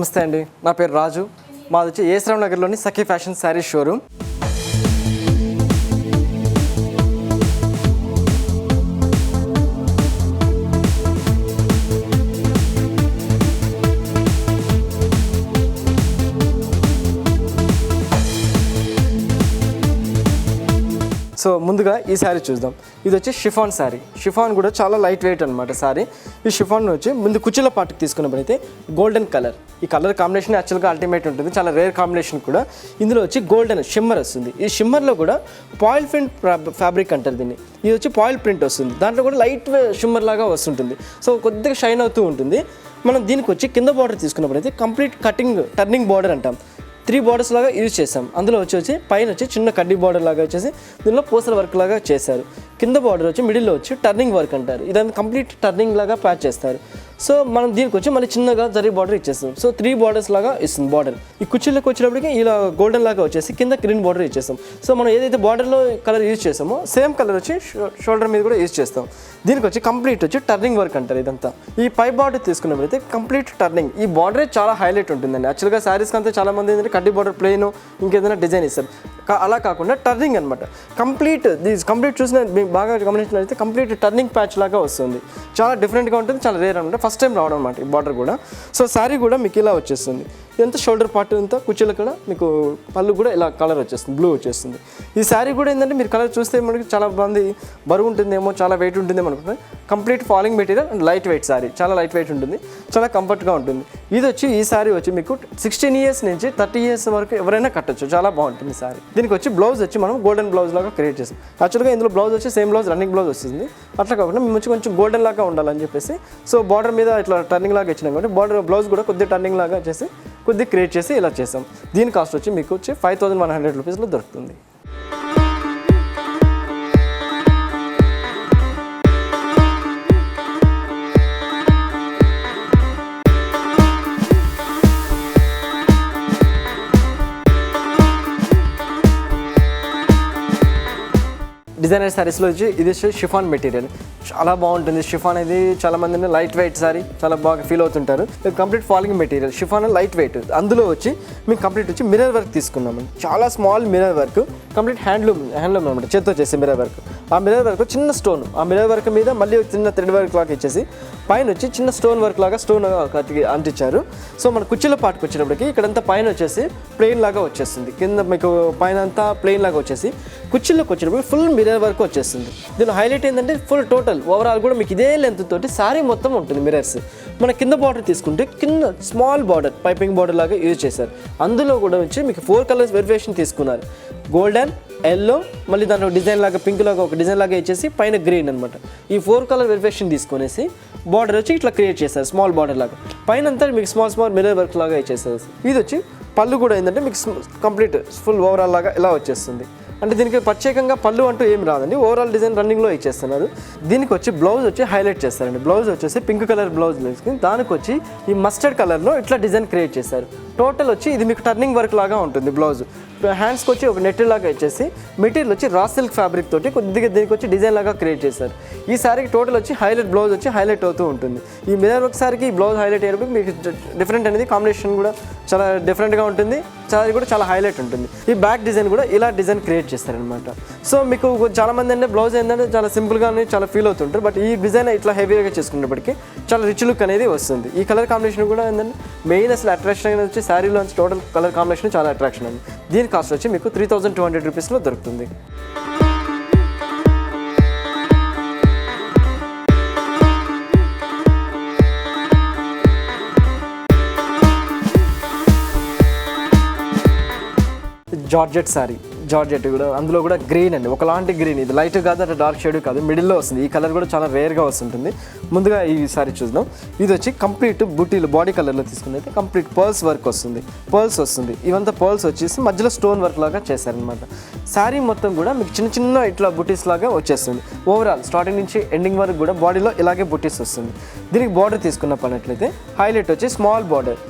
నమస్తే అండి, నా పేరు రాజు. మాది వచ్చి ఏశ్రామ్ నగర్లోని సఖీ ఫ్యాషన్ శారీ షోరూమ్. సో ముందుగా ఈ శారీ చూద్దాం. ఇది వచ్చి షిఫాన్ శారీ. షిఫాన్ కూడా చాలా లైట్ వెయిట్ అనమాట శారీ. ఈ షిఫాన్ వచ్చి ముందు కుర్చీల పాటుకు తీసుకున్నప్పుడైతే గోల్డెన్ కలర్, ఈ కలర్ కాంబినేషన్ యాక్చువల్గా అల్టిమేట్ ఉంటుంది, చాలా రేర్ కాంబినేషన్ కూడా. ఇందులో వచ్చి గోల్డెన్ షిమ్మర్ వస్తుంది. ఈ షిమ్మర్లో కూడా పాయిల్ ప్రింట్ ఫ్యాబ్రిక్ అంటారు దీన్ని. ఇది వచ్చి పాయిల్ ప్రింట్ వస్తుంది, దాంట్లో కూడా లైట్ షిమ్మర్ లాగా వస్తుంటుంది. సో కొద్దిగా షైన్ అవుతూ ఉంటుంది. మనం దీనికి వచ్చి కింద బార్డర్ తీసుకున్నప్పుడైతే కంప్లీట్ కటింగ్ టర్నింగ్ బార్డర్ అంటాం. 3 బార్డర్స్ లాగా యూజ్ చేసాం. అందులో వచ్చి పైన వచ్చి చిన్న కడ్డీ బార్డర్ లాగా వచ్చేసి దీనిలో పూసల వర్క్ లాగా చేశారు. కింద బార్డర్ వచ్చి మిడిల్లో వచ్చి టర్నింగ్ వర్క్ అంటారు. ఇదంతా కంప్లీట్ టర్నింగ్ లాగా ప్యాచ్ చేస్తారు. సో మనం దీనికి వచ్చి మళ్ళీ చిన్నగా జరీ బార్డర్ ఇచ్చేస్తాం. సో 3 బార్డర్స్ లాగా ఇస్తుంది బార్డర్. ఈ కుర్చీలోకి వచ్చినప్పటికీ ఇలా గోల్డెన్ లాగా వచ్చేసి కింద గ్రీన్ బార్డర్ ఇచ్చేస్తాం. సో మనం ఏదైతే బార్డర్లో కలర్ యూజ్ చేస్తామో సేమ్ కలర్ వచ్చి షోల్డర్ మీద కూడా యూజ్ చేస్తాం. దీనికి వచ్చి కంప్లీట్ వచ్చి టర్నింగ్ వర్క్ అంటారు ఇదంతా. ఈ పై బార్డర్ తీసుకున్నప్పుడైతే కంప్లీట్ టర్నింగ్. ఈ బార్డరే చాలా హైలైట్ ఉంటుందండి. యాక్చువల్గా శారీస్కి అంతా చాలా మంది ఏంటంటే కడ్డీ బార్డర్ ప్లెయిన్ ఇంకేదైనా డిజైన్ ఇస్తారు. అలా కాకుండా టర్నింగ్ అనమాట. కంప్లీట్ చూసిన మీకు బాగా గమనించినట్లయితే కంప్లీట్ టర్నింగ్ ప్యాచ్ లాగా వస్తుంది. చాలా డిఫరెంట్గా ఉంటుంది, చాలా రేర్ అనమాట. ఫస్ట్ టైం రావడం అనమాట ఈ బార్డర్ కూడా. సో శారీ కూడా మీకు ఇలా వచ్చేస్తుంది. ఇదంతా షోల్డర్ పార్ట్ అంతా కుర్చీలు కూడా మీకు పళ్ళు కూడా ఇలా కలర్ వచ్చేస్తుంది, బ్లూ వచ్చేస్తుంది. ఈ శారీ కూడా ఏంటంటే మీరు కలర్ చూస్తే మనకి చాలా మంది బరువు ఉంటుందేమో, చాలా వెయిట్ ఉంటుందేమో అనుకుంటున్నారు. Complete falling material and light weight sari, చాలా లైట్ వెయిట్ ఉంటుంది, చాలా కంఫర్ట్గా ఉంటుంది. ఇది వచ్చి ఈ శారీ వచ్చి మీకు 16 ఇయర్స్ నుంచి 30 ఇయర్స్ వరకు ఎవరైనా కట్టచ్చు, చాలా బాగుంటుంది శారీ. దీనికి వచ్చి బ్లౌజ్ వచ్చి మనం గోల్డెన్ బ్లౌజ్ లాగా క్రియేట్ చేస్తాం. యాక్చువల్గా ఇందులో బ్లౌజ్ వచ్చి సేమ్ బ్లౌజ్ రన్నింగ్ బ్లౌజ్ వస్తుంది. అట్లా కాకుండా మేము వచ్చి కొంచెం గోల్డెన్ లాగా ఉండాలని చెప్పేసి సో బార్డర్ మీద ఇట్లా టర్నింగ్ లాగా ఇచ్చినాం కాబట్టి బార్డర్ బ్లౌజ్ కూడా కొద్దిగా టర్నింగ్ లాగా చేసి కొద్దిగా క్రియేట్ చేసి ఇలా చేసాం. దీని కాస్ట్ వచ్చి మీకు వచ్చి 5100 రూపీస్లో దొరుకుతుంది. డిజైనర్ శారీస్లో వచ్చి ఇది షిఫాన్ మెటీరియల్ చాలా బాగుంటుంది. షిఫాన్ అనేది చాలా మంది లైట్ వెయిట్ శారీ చాలా బాగా ఫీల్ అవుతుంటారు. Complete falling material chiffon light weight. అందులో వచ్చి మేము కంప్లీట్ వచ్చి మిర్రర్ వర్క్ తీసుకున్నాము. చాలా small mirror work, complete handloom అనమాట, చేత్తో చేసే మిర్రర్ వర్క్. ఆ మిర్రర్ వర్క్ చిన్న స్టోన్, ఆ మిర్రర్ వర్క్ మీద మళ్ళీ చిన్న థ్రెడ్ వర్క్ లాగా ఇచ్చేసి పైన వచ్చి చిన్న స్టోన్ వర్క్ లాగా స్టోన్ అంటించారు. సో మన కుర్చీలో పాటుకు వచ్చినప్పటికీ ఇక్కడంతా పైన వచ్చేసి ప్లెయిన్ లాగా వచ్చేస్తుంది, కింద మీకు పైన అంతా ప్లెయిన్ లాగా వచ్చేసి కుర్చీలోకి వచ్చినప్పుడు ఫుల్ మిర్రర్ వర్క్ వచ్చేస్తుంది. దీని హైలైట్ ఏంటంటే ఫుల్ టోటల్ ఓవరాల్ కూడా మీకు ఇదే లెంత్ తోటి శారీ మొత్తం ఉంటుంది మిర్రర్స్. మన కింద బార్డర్ తీసుకుంటే కింద స్మాల్ బార్డర్ పైపింగ్ బార్డర్ లాగా యూజ్ చేశారు. అందులో కూడా వచ్చి మీకు 4 కలర్స్ వెరిఫికేషన్ తీసుకున్నారు. గోల్డెన్, ఎల్లో, మళ్ళీ దాంట్లో డిజైన్ లాగా పింక్ లాగా ఒక డిజైన్ లాగా ఇచ్చేసి పైన గ్రీన్ అనమాట. ఈ 4 కలర్ వెరిఫికేషన్ తీసుకొనేసి బార్డర్ వచ్చి ఇట్లా క్రియేట్ చేశారు స్మాల్ బార్డర్ లాగా. పైన అంతా మీకు స్మాల్ మిర్రర్ వర్క్ లాగా ఇచ్చేస్తారు. ఇది వచ్చి పళ్ళు కూడా ఏంటంటే మీకు కంప్లీట్ ఫుల్ ఓవరాల్ లాగా ఇలా వచ్చేస్తుంది. అంటే దీనికి ప్రత్యేకంగా పళ్ళు అంటూ ఏం రాదండి, ఓవరాల్ డిజైన్ రన్నింగ్లో ఇచ్చేస్తున్నారు. దీనికి వచ్చి బ్లౌజ్ వచ్చి హైలైట్ చేస్తారండి. బ్లౌజ్ వచ్చేసి పింక్ కలర్ బ్లౌజ్ వేసుకుని దానికి వచ్చి ఈ మస్టర్డ్ కలర్లో ఇట్లా డిజైన్ క్రియేట్ చేశారు. టోటల్ వచ్చి ఇది మీకు టర్నింగ్ వర్క్ లాగా ఉంటుంది. బ్లౌజ్ హ్యాండ్స్కి వచ్చి ఒక నెట్ లాగా ఇచ్చేసి మెటీరియల్ వచ్చి రా సిల్క్ ఫ్యాబ్రిక్ తోటి కొద్దిగా దీనికి వచ్చి డిజైన్ లాగా క్రియేట్ చేశారు. ఈ శారీకి టోటల్ వచ్చి హైలైట్ బ్లౌజ్ వచ్చి హైలైట్ అవుతూ ఉంటుంది. ఈ మిర్రర్ వర్క్ శారీకి ఈ బ్లౌజ్ హైలైట్ అయ్యేటప్పుడు మీకు డిఫరెంట్ అనేది కాంబినేషన్ కూడా చాలా డిఫరెంట్గా ఉంటుంది. శారీ కూడా చాలా హైలైట్ ఉంటుంది. ఈ బ్యాక్ డిజైన్ కూడా ఇలా డిజైన్ క్రియేట్ చేస్తారనమాట. సో మీకు చాలామంది అంటే బ్లౌజ్ ఏంటంటే చాలా సింపుల్గా చాలా ఫీల్ అవుతుంటారు. బట్ ఈ డిజైన్ ఇట్లా హెవీగా చేసుకున్నప్పటికీ చాలా రిచ్ లుక్ అనేది వస్తుంది. ఈ కలర్ కాంబినేషన్ కూడా ఏంటంటే మెయిన్ అసలు అట్రాక్షన్ అనేది వచ్చి శారీలో టోటల్ కలర్ కాంబినేషన్ చాలా అట్రాక్షన్ అండి. దీని కాస్ట్ వచ్చి మీకు 3200 రూపీస్లో దొరుకుతుంది. జార్జెట్ శారీ, జార్జెట్ కూడా అందులో కూడా గ్రీన్ అండి, ఒకలాంటి గ్రీన్. ఇది లైట్ కాదు, అంటే డార్క్ షేడ్ కాదు, మిడిల్లో వస్తుంది. ఈ కలర్ కూడా చాలా రేర్గా వస్తుంటుంది. ముందుగా ఈ సారీ చూద్దాం. ఇది వచ్చి కంప్లీట్ బుట్టీలు బాడీ కలర్లో తీసుకున్నైతే కంప్లీట్ పర్ల్స్ వర్క్ వస్తుంది, పర్ల్స్ వస్తుంది. ఇవంతా పర్ల్స్ వచ్చేసి మధ్యలో స్టోన్ వర్క్ లాగా చేశారనమాట. శారీ మొత్తం కూడా మీకు చిన్న చిన్న ఇట్లా బుట్టీస్ లాగా వచ్చేస్తుంది. ఓవరాల్ స్టార్టింగ్ నుంచి ఎండింగ్ వరకు కూడా బాడీలో ఇలాగే బుట్టీస్ వస్తుంది. దీనికి బార్డర్ తీసుకున్న పనట్లయితే హైలైట్ వచ్చి స్మాల్ బార్డర్.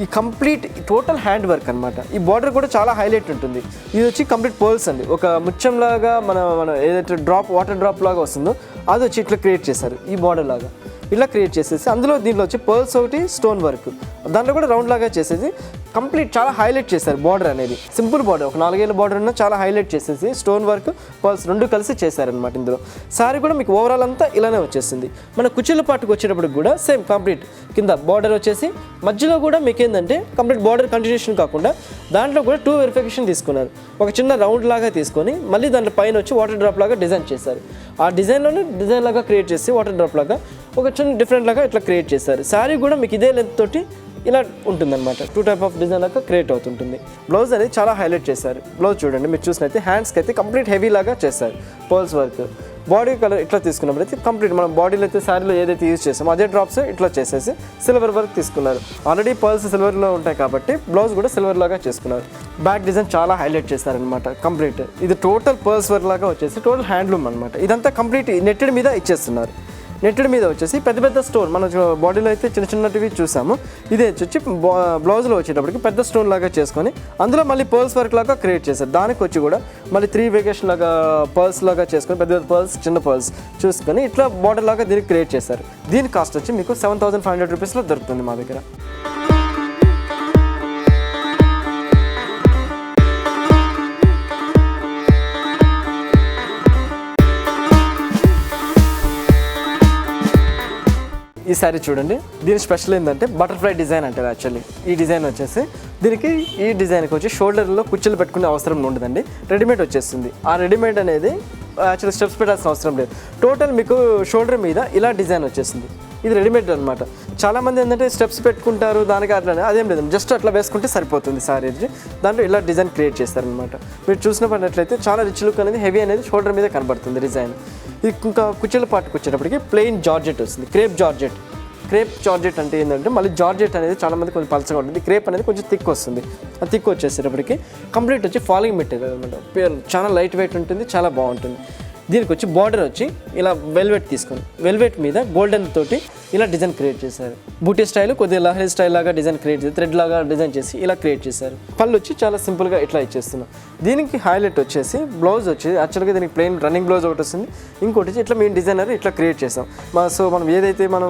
ఈ కంప్లీట్ టోటల్ హ్యాండ్ వర్క్ అనమాట. ఈ బార్డర్ కూడా చాలా హైలైట్ ఉంటుంది. ఇది వచ్చి కంప్లీట్ పర్ల్స్ అండి, ఒక ముత్యంలాగా మన ఏదైతే డ్రాప్ వాటర్ డ్రాప్ లాగా వస్తుందో అది వచ్చి ఇట్లా క్రియేట్ చేశారు ఈ బార్డర్ లాగా. ఇలా క్రియేట్ చేసేసి అందులో దీనిలో వచ్చి పర్ల్స్ ఒకటి స్టోన్ వర్క్ దాంట్లో కూడా రౌండ్ లాగా చేసేసి కంప్లీట్ చాలా హైలైట్ చేశారు. బార్డర్ అనేది సింపుల్ బార్డర్, ఒక 4 ఏళ్ళ బార్డర్ ఉన్న చాలా హైలైట్ చేసేసి స్టోన్ వర్క్ పర్ల్స్ 2 కలిసి చేశారనమాట. ఇందులో సారీ కూడా మీకు ఓవరాల్ అంతా ఇలానే వచ్చేసింది. మన కుచ్చిళ్ళ పాటుకు వచ్చేటప్పుడు కూడా సేమ్ కంప్లీట్ కింద బార్డర్ వచ్చేసి మధ్యలో కూడా మీకు ఏంటంటే కంప్లీట్ బార్డర్ కంటిన్యూషన్ కాకుండా దాంట్లో కూడా 2 వెరిఫికేషన్ తీసుకున్నారు. ఒక చిన్న రౌండ్ లాగా తీసుకొని మళ్ళీ దాంట్లో పైన వచ్చి వాటర్ డ్రాప్ లాగా డిజైన్ చేశారు. ఆ డిజైన్లోనే డిజైన్ లాగా క్రియేట్ చేసి వాటర్ డ్రాప్ లాగా ఒక చిన్న డిఫరెంట్ లాగా ఇట్లా క్రియేట్ చేశారు. సారీ కూడా మీకు ఇదే లెంత్ తోటి ఇలా ఉంటుందన్నమాట. 2 టైప్ ఆఫ్ డిజైన్ లాగా క్రియేట్ అవుతుంటుంది. బ్లౌజ్ అనేది చాలా హైలైట్ చేశారు. బ్లౌజ్ చూడండి మీరు చూసినైతే హ్యాండ్స్కి అయితే కంప్లీట్ హెవీ లాగా చేశారు పర్ల్స్ వర్క్. బాడీ కలర్ ఇట్లా తీసుకున్నప్పుడు అయితే కంప్లీట్ మనం బాడీలో అయితే శారీలో ఏదైతే యూజ్ చేసామో అదే డ్రాప్స్ ఇట్లా చేసేసి సిల్వర్ వర్క్ తీసుకున్నారు. ఆల్రెడీ పర్ల్స్ సిల్వర్లో ఉంటాయి కాబట్టి బ్లౌజ్ కూడా సిల్వర్ లాగా చేసుకున్నారు. బ్యాక్ డిజైన్ చాలా హైలైట్ చేశారనమాట. కంప్లీట్ ఇది టోటల్ పర్ల్స్ వర్క్ లాగా వచ్చేసి టోటల్ హ్యాండ్లూమ్ అనమాట. ఇదంతా కంప్లీట్ నెట్టెడ్ మీద ఇచ్చేస్తున్నారు. నెట్టెడ్ మీద వచ్చేసి పెద్ద పెద్ద స్టోన్ మన బాడీలో అయితే చిన్న చిన్నటివి చూసాము. ఇదే వచ్చి బ్లౌజ్లో వచ్చేటప్పటికి పెద్ద స్టోన్ లాగా చేసుకొని అందులో మళ్ళీ పర్ల్స్ వర్క్ లాగా క్రియేట్ చేశారు. దానికి వచ్చి కూడా మళ్ళీ 3 వేకేషన్ లాగా పర్ల్స్ లాగా చేసుకొని పెద్ద పెద్ద పర్ల్స్ చిన్న పర్ల్స్ చూసుకొని ఇట్లా బార్డర్ లాగా దీనికి క్రియేట్ చేశారు. దీని కాస్ట్ వచ్చి మీకు 7,500 రూపీస్లో దొరుకుతుంది మా దగ్గర. ఈ శారీ చూడండి, దీని స్పెషల్ ఏంటంటే బటర్ఫ్లై డిజైన్ అంటారు యాక్చువల్లీ. ఈ డిజైన్ వచ్చేసి దీనికి ఈ డిజైన్కి వచ్చి షోల్డర్లో కుచ్చులు పెట్టుకునే అవసరం ఉండదండి, రెడీమేడ్ వచ్చేస్తుంది. ఆ రెడీమేడ్ అనేది యాక్చువల్లీ స్టెప్స్ పెట్టాల్సిన అవసరం లేదు. టోటల్ మీకు షోల్డర్ మీద ఇలా డిజైన్ వచ్చేసింది. ఇది రెడీమేడ్ అనమాట. చాలామంది ఏంటంటే స్టెప్స్ పెట్టుకుంటారు దానికి అట్లా, అదేం లేదు, జస్ట్ అట్లా వేసుకుంటే సరిపోతుంది శారీ. దాంట్లో ఇలా డిజైన్ క్రియేట్ చేస్తారనమాట. మీరు చూసిన పడినట్లయితే చాలా రిచ్ లుక్ అనేది హెవీ అనేది షోల్డర్ మీద కనబడుతుంది డిజైన్. ఇది ఇంకా కుచ్చెల పాటుకు వచ్చేటప్పటికి ప్లెయిన్ జార్జెట్ వస్తుంది, క్రేప్ జార్జెట్. క్రేప్ జార్జెట్ అంటే ఏంటంటే మళ్ళీ జార్జెట్ అనేది చాలామంది కొంచెం పలచగా ఉంటుంది, క్రేప్ అనేది కొంచెం థిక్ వస్తుంది. ఆ థిక్ వచ్చేసేటప్పటికి కంప్లీట్ వచ్చి ఫాలింగ్ మెటీరియల్ అనమాట. చాలా లైట్ వెయిట్ ఉంటుంది, చాలా బాగుంటుంది. దీనికి వచ్చి బార్డర్ వచ్చి ఇలా వెల్వెట్ తీసుకొని వెల్వెట్ మీద గోల్డెన్ తోటి ఇలా డిజైన్ క్రియేట్ చేశారు. బూటీ స్టైల్ కొద్దిగా లహరీ స్టైల్ లాగా డిజైన్ క్రియేట్ చేసి థ్రెడ్ లాగా డిజైన్ చేసి ఇలా క్రియేట్ చేశారు. పళ్ళు వచ్చి చాలా సింపుల్గా ఇట్లా ఇచ్చేస్తున్నాం. దీనికి హైలైట్ వచ్చేసి బ్లౌజ్ వచ్చి యాక్చువల్గా దీనికి ప్లెయిన్ రన్నింగ్ బ్లౌజ్ ఒకటి వస్తుంది, ఇంకోటి ఇట్లా మేము డిజైనర్ ఇట్లా క్రియేట్ చేసాం. సో మనం ఏదైతే మనం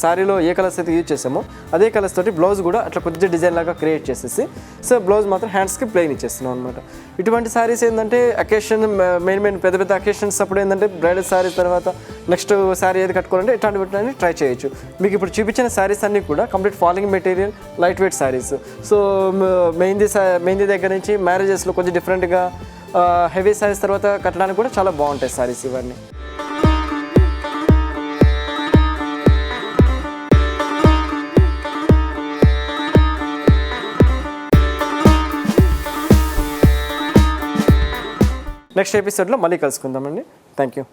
శారీలో ఏ కలర్స్ అయితే యూజ్ చేసామో అదే కలర్స్ తోటి బ్లౌజ్ కూడా అట్లా కొద్దిగా డిజైన్ లాగా క్రియేట్ చేసేసి సో బ్లౌజ్ మాత్రం హ్యాండ్స్కి ప్లెయిన్ ఇచ్చేస్తున్నాం అనమాట. ఇటువంటి శారీస్ ఏంటంటే అకేషన్ మెయిన్ పెద్ద పెద్ద అకేషన్స్ అప్పుడు ఏంటంటే బ్రైడల్ శారీస్ తర్వాత నెక్స్ట్ శారీ ఏది కట్టుకోవాలంటే ఇట్లాంటివి ట్రై చేయొచ్చు. మీకు ఇప్పుడు చూపించిన శారీస్ అన్నీ కూడా complete falling material light weight saris. So mehndi దగ్గర నుంచి మ్యారేజెస్లో కొంచెం డిఫరెంట్గా హెవీ శారీస్ తర్వాత కట్టడానికి కూడా చాలా బాగుంటాయి శారీస్ ఇవన్నీ. నెక్స్ట్ ఎపిసోడ్లో మళ్ళీ కలుసుకుందామండి. Thank you.